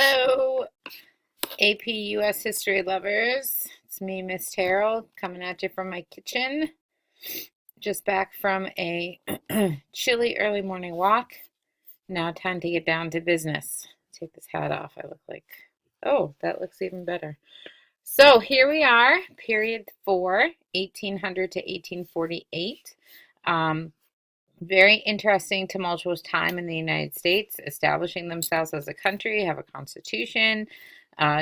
Hello, AP US history lovers. It's me, Miss Terrell, coming at you from my kitchen. Just back from a chilly early morning walk. Now, time to get down to business. Take this hat off. I look like, oh, that looks even better. So here we are, period 4, 1800 to 1848. Very interesting, tumultuous time in the United States, establishing themselves as a country, have a constitution,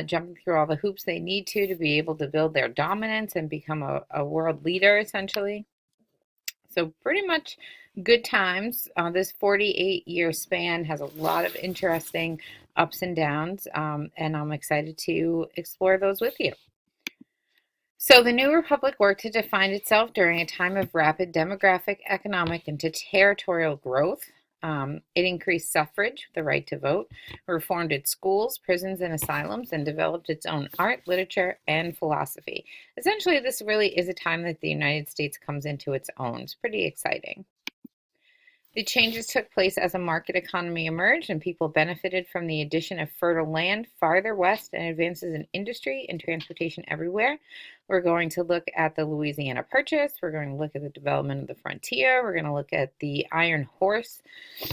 jumping through all the hoops they need to be able to build their dominance and become a world leader, essentially. So pretty much good times. This 48-year span has a lot of interesting ups and downs, and I'm excited to explore those with you. So the new republic worked to define itself during a time of rapid demographic, economic, and territorial growth. It increased suffrage, the right to vote, reformed its schools, prisons, and asylums, and developed its own art, literature, and philosophy. Essentially, this really is a time that the United States comes into its own. It's pretty exciting. The changes took place as a market economy emerged and people benefited from the addition of fertile land farther west and advances in industry and transportation everywhere. We're going to look at the Louisiana Purchase. We're going to look at the development of the frontier. We're going to look at the iron horse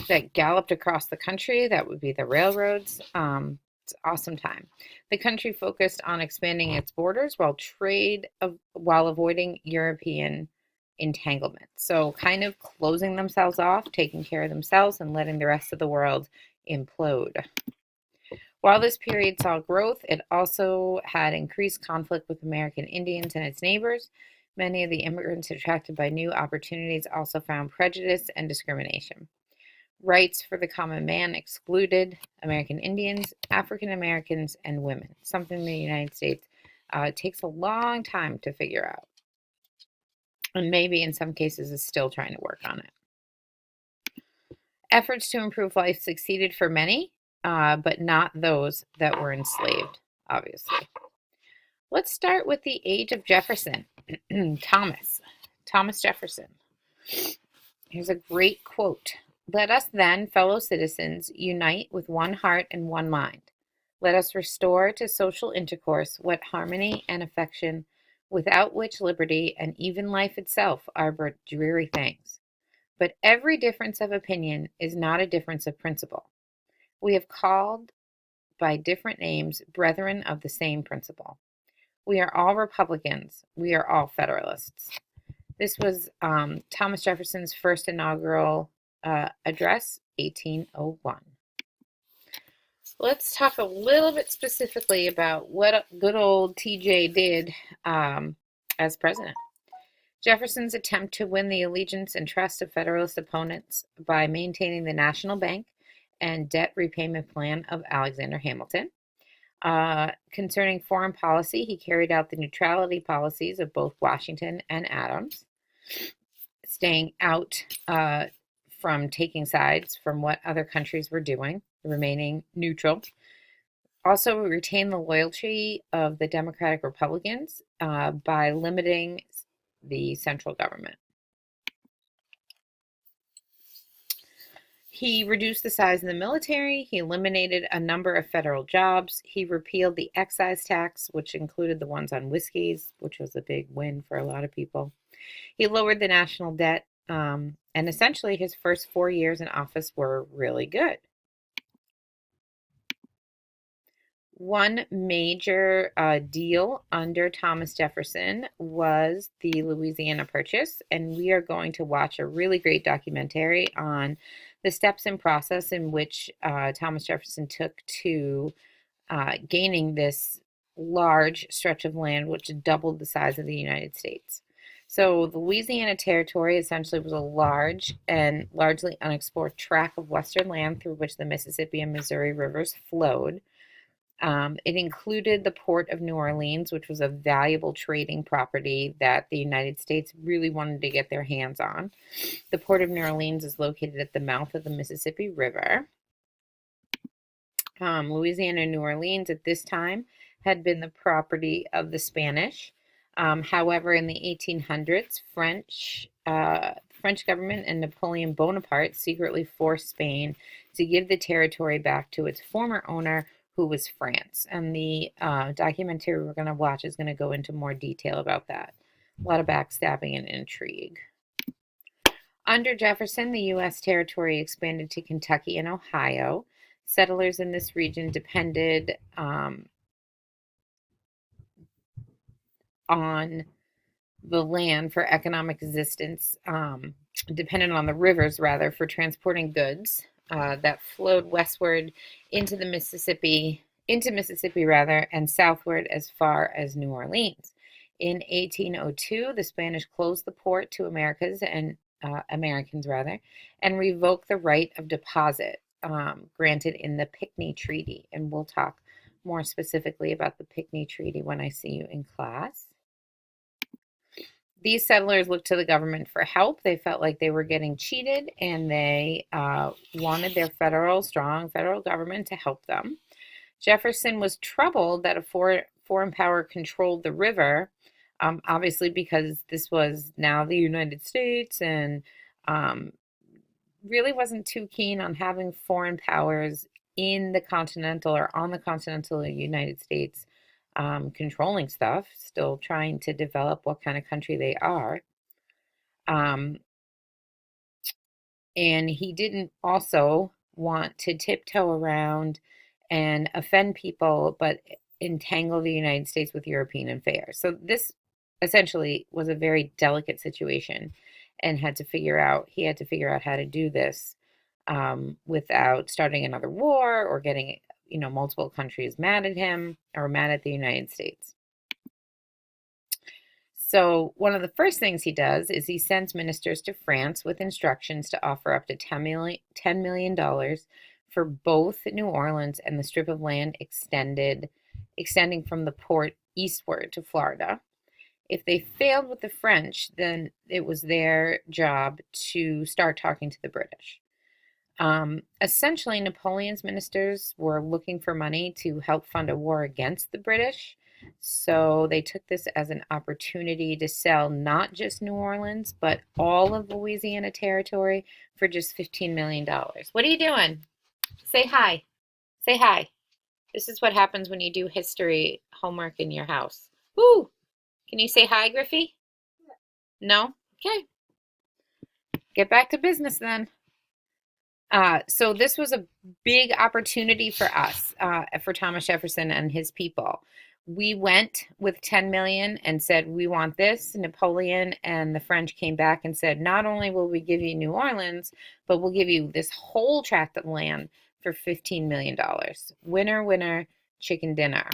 that galloped across the country. That would be the railroads. It's an awesome time. The country focused on expanding its borders while avoiding European entanglement. So kind of closing themselves off, taking care of themselves, and letting the rest of the world implode. While this period saw growth, it also had increased conflict with American Indians and its neighbors. Many of the immigrants attracted by new opportunities also found prejudice and discrimination. Rights for the common man excluded American Indians, African Americans, and women, something the United States takes a long time to figure out. And maybe in some cases is still trying to work on it. Efforts to improve life succeeded for many, but not those that were enslaved, obviously. Let's start with the age of Jefferson. Thomas Jefferson. Here's a great quote. "Let us then, fellow citizens, unite with one heart and one mind. Let us restore to social intercourse what harmony and affection, without which liberty and even life itself are but dreary things. But every difference of opinion is not a difference of principle. We have called by different names brethren of the same principle. We are all Republicans. We are all Federalists." This was Thomas Jefferson's first inaugural address, 1801. Let's talk a little bit specifically about what good old TJ did as president. Jefferson's attempt to win the allegiance and trust of Federalist opponents by maintaining the national bank and debt repayment plan of Alexander Hamilton. Concerning foreign policy, he carried out the neutrality policies of both Washington and Adams, staying out from taking sides from what other countries were doing, remaining neutral. Also retained the loyalty of the Democratic Republicans by limiting the central government. He reduced the size of the military. He eliminated a number of federal jobs. He repealed the excise tax, which included the ones on whiskeys, which was a big win for a lot of people. He lowered the national debt, and essentially his first 4 years in office were really good. One major deal under Thomas Jefferson was the Louisiana Purchase, and we are going to watch a really great documentary on the steps and process in which Thomas Jefferson took to gaining this large stretch of land, which doubled the size of the United States. So the Louisiana Territory essentially was a large and largely unexplored tract of western land through which the Mississippi and Missouri rivers flowed. It included the port of New Orleans, which was a valuable trading property that the United States really wanted to get their hands on. The port of New Orleans is located at the mouth of the Mississippi River. Louisiana and New Orleans at this time had been the property of the Spanish. However, in the 1800s, French government and Napoleon Bonaparte secretly forced Spain to give the territory back to its former owner, who was France. And the documentary we're going to watch is going to go into more detail about that. A lot of backstabbing and intrigue. Under Jefferson, the U.S. territory expanded to Kentucky and Ohio. Settlers in this region depended on the land for economic existence, dependent on the rivers, rather, for transporting goods that flowed westward into Mississippi, rather, and southward as far as New Orleans. In 1802, the Spanish closed the port to Americans, and revoked the right of deposit granted in the Pinckney Treaty. And we'll talk more specifically about the Pinckney Treaty when I see you in class. These settlers looked to the government for help. They felt like they were getting cheated, and they wanted their strong federal government to help them. Jefferson was troubled that a foreign power controlled the river, obviously because this was now the United States, and really wasn't too keen on having foreign powers in the continental or on the continental United States controlling stuff, still trying to develop what kind of country they are. And he didn't also want to tiptoe around and offend people, but entangle the United States with European affairs. So this essentially was a very delicate situation, and he had to figure out how to do this without starting another war or getting multiple countries mad at him or mad at the United States. So one of the first things he does is he sends ministers to France with instructions to offer up to $10 million for both New Orleans and the strip of land extending from the port eastward to Florida. If they failed with the French, then it was their job to start talking to the British. Essentially, Napoleon's ministers were looking for money to help fund a war against the British. So they took this as an opportunity to sell not just New Orleans, but all of Louisiana territory for just $15 million. What are you doing? Say hi. Say hi. This is what happens when you do history homework in your house. Woo! Can you say hi, Griffey? No? Okay. Get back to business then. So this was a big opportunity for us, for Thomas Jefferson and his people. We went with 10 million and said, we want this. Napoleon and the French came back and said, not only will we give you New Orleans, but we'll give you this whole tract of land for $15 million. Winner, winner, chicken dinner.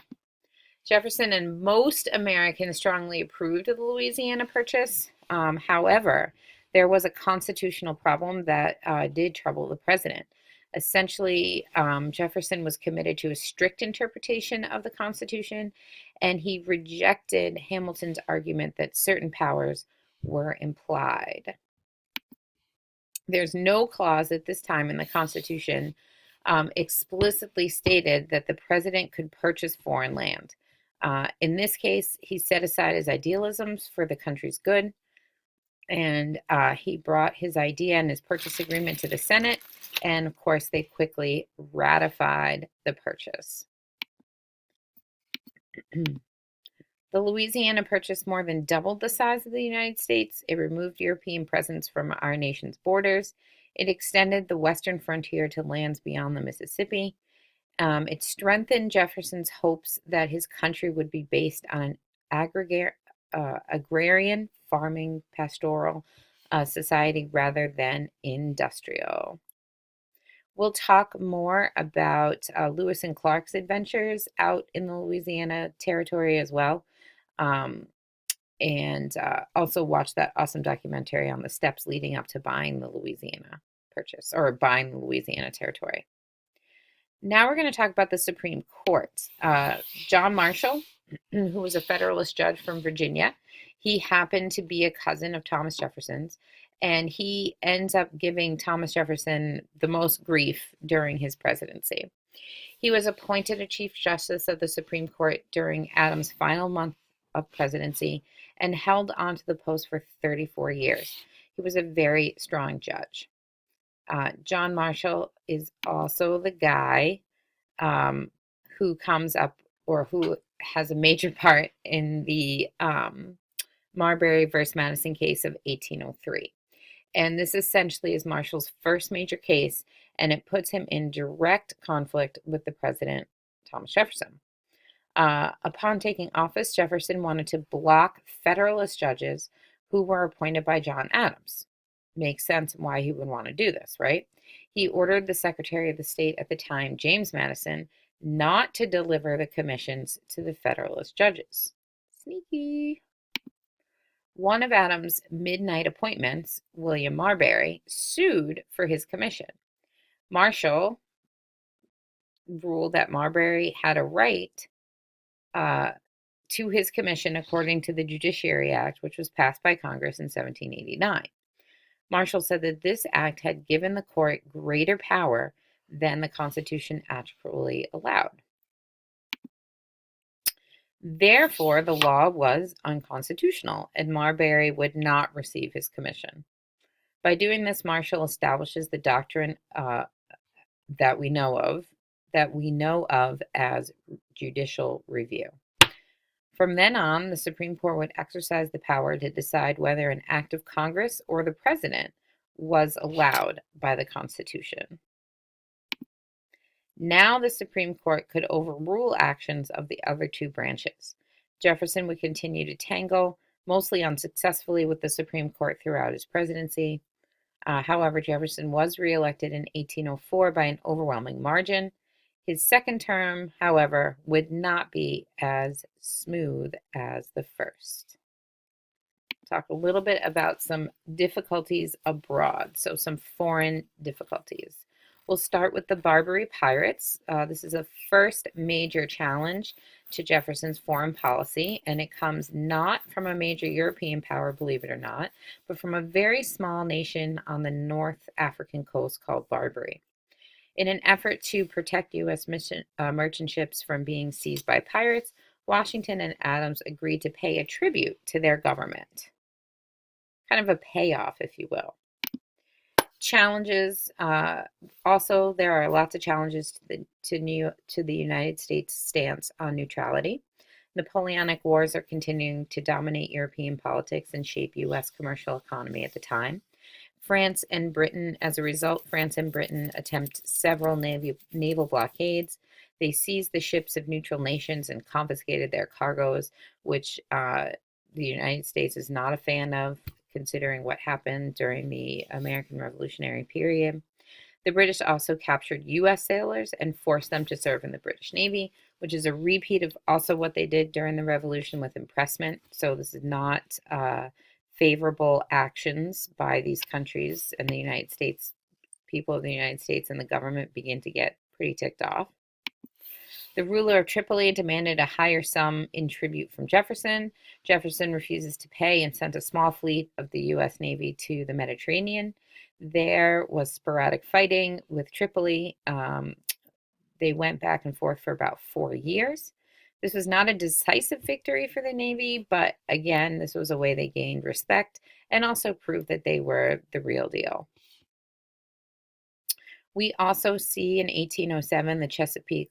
Jefferson and most Americans strongly approved of the Louisiana Purchase. However, there was a constitutional problem that did trouble the president. Essentially, Jefferson was committed to a strict interpretation of the Constitution, and he rejected Hamilton's argument that certain powers were implied. There's no clause at this time in the Constitution explicitly stated that the president could purchase foreign land. In this case, he set aside his idealisms for the country's good, and he brought his idea and his purchase agreement to the Senate, and of course, they quickly ratified the purchase. The Louisiana Purchase more than doubled the size of the United States. It removed European presence from our nation's borders. It extended the western frontier to lands beyond the Mississippi. It strengthened Jefferson's hopes that his country would be based on an agrarian, farming, pastoral society rather than industrial. We'll talk more about Lewis and Clark's adventures out in the Louisiana territory as well. And also watch that awesome documentary on the steps leading up to buying the Louisiana Purchase or buying the Louisiana territory. Now we're going to talk about the Supreme Court. John Marshall, who was a Federalist judge from Virginia, he happened to be a cousin of Thomas Jefferson's, and he ends up giving Thomas Jefferson the most grief during his presidency. He was appointed a Chief Justice of the Supreme Court during Adams' final month of presidency and held on to the post for 34 years. He was a very strong judge. John Marshall is also the guy who comes up or who has a major part in the Marbury versus Madison case of 1803. And this essentially is Marshall's first major case, and it puts him in direct conflict with the president, Thomas Jefferson. Upon taking office, Jefferson wanted to block Federalist judges who were appointed by John Adams. Makes sense why he would want to do this, right? He ordered the Secretary of the State at the time, James Madison, not to deliver the commissions to the Federalist judges. Sneaky. One of Adams' midnight appointments, William Marbury, sued for his commission. Marshall ruled that Marbury had a right to his commission according to the Judiciary Act, which was passed by Congress in 1789. Marshall said that this act had given the court greater power than the Constitution actually allowed. Therefore, the law was unconstitutional, and Marbury would not receive his commission. By doing this, Marshall establishes the doctrine that we know of as judicial review. From then on, the Supreme Court would exercise the power to decide whether an act of Congress or the president was allowed by the Constitution. Now the Supreme Court could overrule actions of the other two branches. Jefferson would continue to tangle, mostly unsuccessfully, with the Supreme Court throughout his presidency. However, Jefferson was reelected in 1804 by an overwhelming margin. His second term, however, would not be as smooth as the first. Talk a little bit about some difficulties abroad, so some foreign difficulties. We'll start with the Barbary Pirates. This is a first major challenge to Jefferson's foreign policy, and it comes not from a major European power, believe it or not, but from a very small nation on the North African coast called Barbary. In an effort to protect U.S. merchant ships from being seized by pirates, Washington and Adams agreed to pay a tribute to their government. Kind of a payoff, if you will. Challenges. Also, there are lots of challenges to the United States' stance on neutrality. Napoleonic Wars are continuing to dominate European politics and shape U.S. commercial economy at the time. France and Britain, as a result, France and Britain attempt several naval blockades. They seized the ships of neutral nations and confiscated their cargoes, which the United States is not a fan of, considering what happened during the American Revolutionary period. The British also captured U.S. sailors and forced them to serve in the British Navy, which is a repeat of also what they did during the Revolution with impressment. So this is not favorable actions by these countries, and the United States, people of the United States and the government begin to get pretty ticked off. The ruler of Tripoli demanded a higher sum in tribute from Jefferson. Jefferson refuses to pay and sent a small fleet of the U.S. Navy to the Mediterranean. There was sporadic fighting with Tripoli. They went back and forth for about 4 years. This was not a decisive victory for the Navy, but again, this was a way they gained respect and also proved that they were the real deal. We also see in 1807 the Chesapeake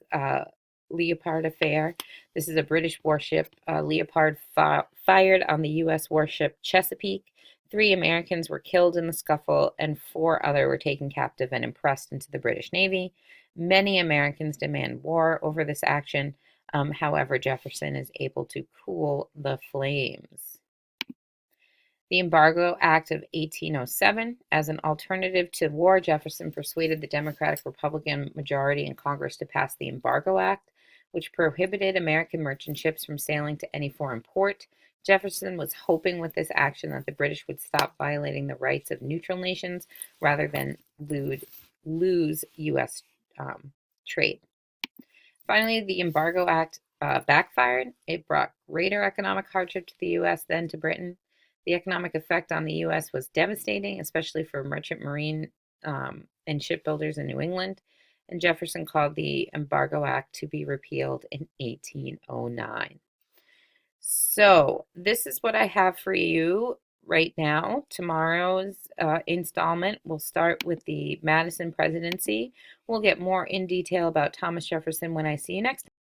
Leopard affair. This is a British warship. Leopard fired on the U.S. warship Chesapeake. 3 Americans were killed in the scuffle, and 4 others were taken captive and impressed into the British Navy. Many Americans demand war over this action. However, Jefferson is able to cool the flames. The Embargo Act of 1807. As an alternative to war, Jefferson persuaded the Democratic-Republican majority in Congress to pass the Embargo Act, which prohibited American merchant ships from sailing to any foreign port. Jefferson was hoping with this action that the British would stop violating the rights of neutral nations rather than lose U.S. trade. Finally, the Embargo Act backfired. It brought greater economic hardship to the U.S. than to Britain. The economic effect on the U.S. was devastating, especially for merchant marine and shipbuilders in New England. And Jefferson called the Embargo Act to be repealed in 1809. So this is what I have for you right now. Tomorrow's installment will start with the Madison presidency. We'll get more in detail about Thomas Jefferson when I see you next time.